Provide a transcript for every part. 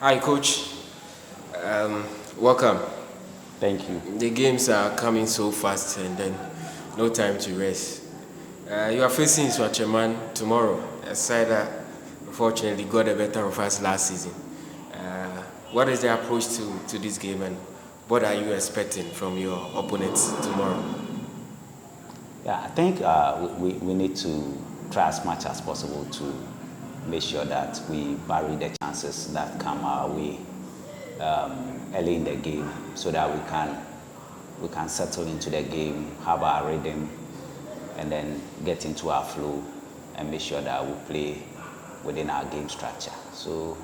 Hi, coach. Welcome. Thank you. The games are coming so fast and then no time to rest. You are facing Nsoatreman tomorrow, a side that unfortunately got the better of us last season. What is the approach to this game and what are you expecting from your opponents tomorrow? Yeah, I think we need to try as much as possible to make sure that we bury the chances that come our way early in the game, so that we can settle into the game, have our rhythm, and then get into our flow and make sure that we play within our game structure. So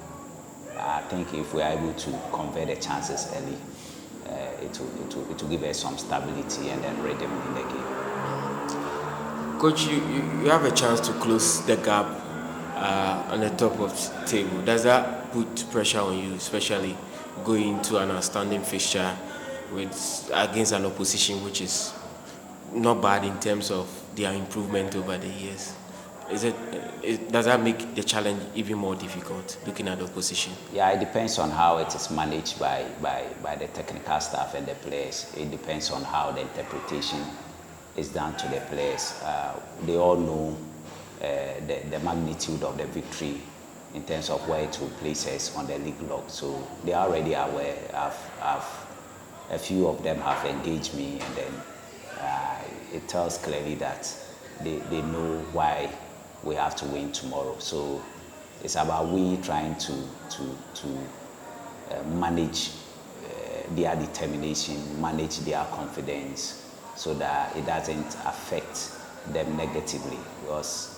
I think if we are able to convert the chances early, it will give us some stability and then rhythm in the game. Coach, you have a chance to close the gap on the top of the table. Does that put pressure on you, especially going to an outstanding fixture against an opposition which is not bad in terms of their improvement over the years? Does that make the challenge even more difficult looking at the opposition? Yeah, it depends on how it is managed by the technical staff and the players. It depends on how the interpretation is done to the players. They all know the magnitude of the victory in terms of where it will place us on the league log. So they are already aware. A few of them have engaged me, and then it tells clearly that they know why we have to win tomorrow. So it's about we trying to manage their determination, manage their confidence, so that it doesn't affect them negatively, because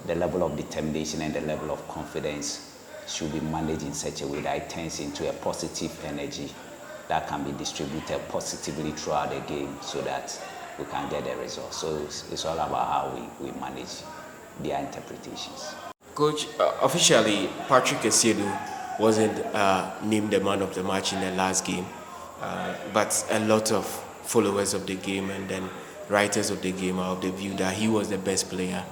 the level of determination and the level of confidence should be managed in such a way that it turns into a positive energy that can be distributed positively throughout the game, so that we can get the result. So it's all about how we manage their interpretations. Coach, officially, Patrick Essiedu wasn't named the man of the match in the last game, but a lot of followers of the game and then writers of the game are of the view that he was the best player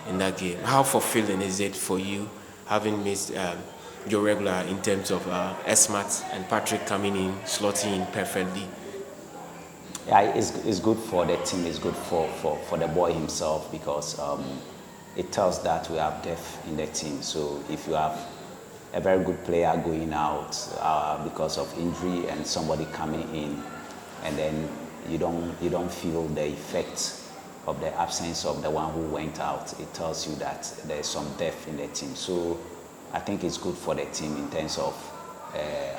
in that game. How fulfilling is it for you having missed your regular in terms of Esmat and Patrick coming in, slotting in perfectly? Yeah, it's good for the team, it's good for the boy himself, because it tells that we have depth in the team. So if you have a very good player going out because of injury and somebody coming in, and then you don't feel the effect of the absence of the one who went out, it tells you that there's some depth in the team. So I think it's good for the team in terms of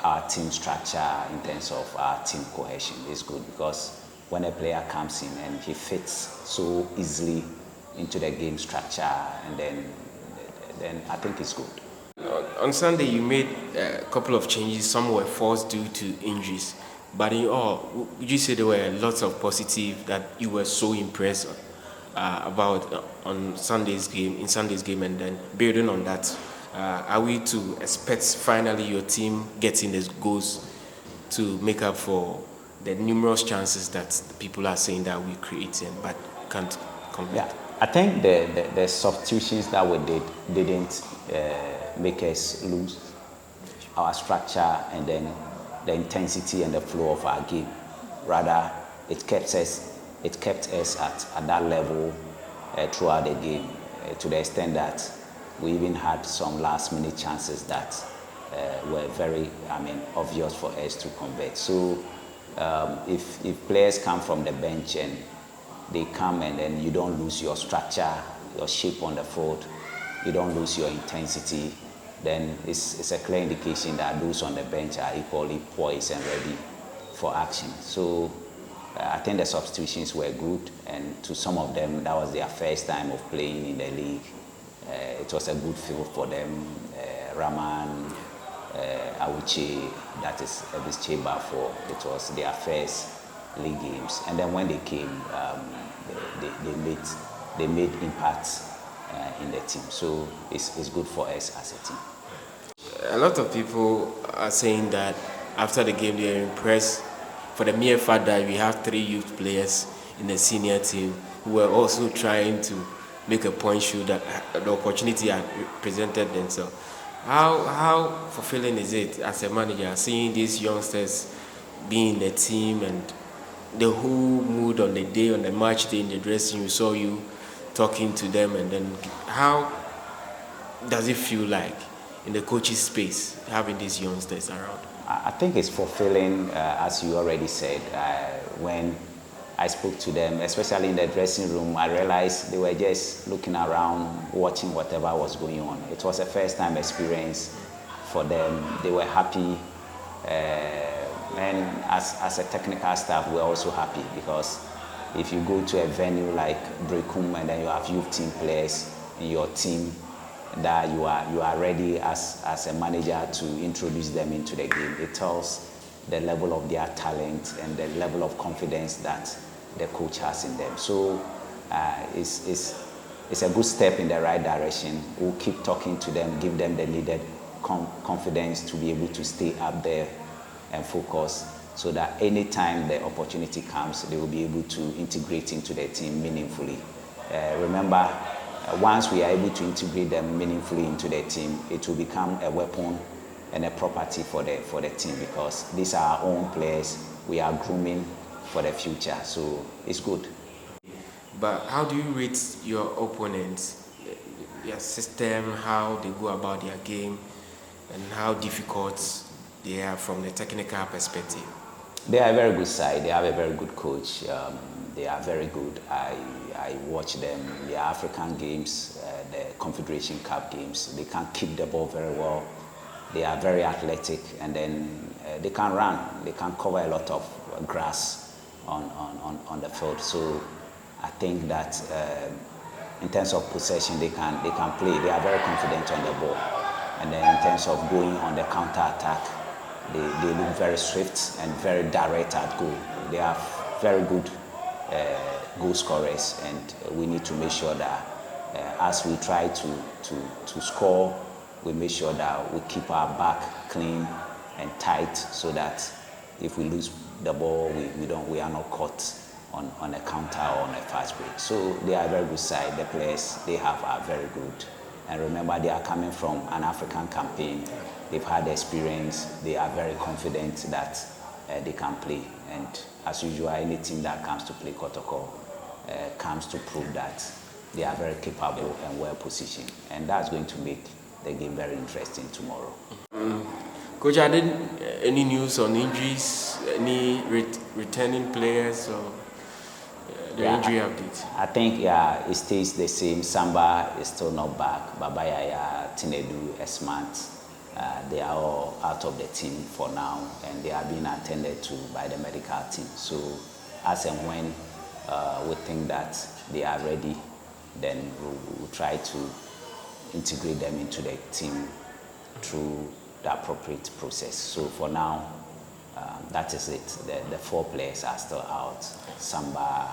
our team structure, in terms of our team cohesion. It's good because when a player comes in and he fits so easily into the game structure, and then I think it's good. On Sunday, you made a couple of changes. Some were forced due to injuries. But in all, would you say there were lots of positive that you were so impressed about in Sunday's game, and then building on that, are we to expect finally your team getting the goals to make up for the numerous chances that people are saying that we're creating but can't complete? Yeah, I think the substitutions that we didn't make us lose our structure and then the intensity and the flow of our game. Rather, it kept us at that level throughout the game, to the extent that we even had some last-minute chances that were very, obvious for us to convert. So if players come from the bench and they come and then you don't lose your structure, your shape on the field, you don't lose your intensity, then it's a clear indication that those on the bench are equally poised and ready for action. So I think the substitutions were good, and to some of them, that was their first time of playing in the league. It was a good feel for them. Raman, Awuche, that is Elvis Cheba, it was their first league games. And then when they came, they made impacts in the team. So it's good for us as a team. A lot of people are saying that after the game they are impressed for the mere fact that we have 3 youth players in the senior team who were also trying to make a point show that the opportunity had presented themselves. How fulfilling is it as a manager seeing these youngsters being in the team and the whole mood on the day, on the match day in the dressing room, saw you talking to them, and then how does it feel like in the coaching space having these youngsters around? I think it's fulfilling, as you already said. When I spoke to them, especially in the dressing room, I realized they were just looking around, watching whatever was going on. It was a first-time experience for them. They were happy. And as a technical staff, we're also happy because if you go to a venue like Brekum and then you have youth team players in your team, that you are ready as a manager to introduce them into the game. It tells the level of their talent and the level of confidence that the coach has in them. So it's a good step in the right direction. We'll keep talking to them, give them the needed confidence to be able to stay up there and focus so that anytime the opportunity comes, they will be able to integrate into the team meaningfully. Remember, once we are able to integrate them meaningfully into the team, it will become a weapon and a property for the team because these are our own players. We are grooming for the future, so it's good. But how do you rate your opponents, their system, how they go about their game, and how difficult they are from the technical perspective? They are a very good side. They have a very good coach. They are very good. I watch them, the African games, the Confederation Cup games. They can keep the ball very well. They are very athletic, and then they can run. They can cover a lot of grass on the field. So I think that in terms of possession, they can play. They are very confident on the ball. And then in terms of going on the counter attack, they look very swift and very direct at goal. They are very good goal scorers, and we need to make sure that as we try to score, we make sure that we keep our back clean and tight so that if we lose the ball, we are not caught on a counter or on a fast break. So they are a very good side. The players they have are very good. And remember, they are coming from an African campaign. They've had experience. They are very confident that they can play. And as usual, any team that comes to play Kotoko comes to prove that they are very capable and well positioned. And that's going to make the game very interesting tomorrow. Coach, are there any news on injuries? Any returning players or the injury update? I think, it stays the same. Samba is still not back. Babayaya, Tinedu, Esmat, they are all out of the team for now, and they are being attended to by the medical team. So as and when we think that they are ready, then we'll try to integrate them into the team through the appropriate process. So for now, that is it. The 4 players are still out. Samba,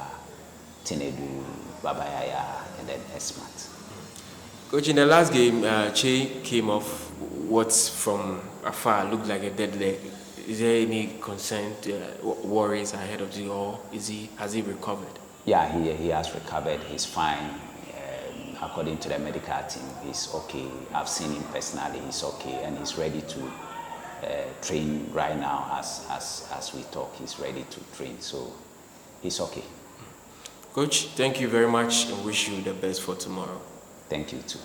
Tinedu, Babayaya, and then Esmat. Coach, in the last game, Che came off what's from afar looked like a dead leg. Is there any concern, worries ahead of the, or has he recovered? Yeah, he has recovered. He's fine. According to the medical team, he's okay. I've seen him personally. He's okay, and he's ready to train right now as we talk. He's ready to train, so he's okay. Coach, thank you very much and wish you the best for tomorrow. Thank you too.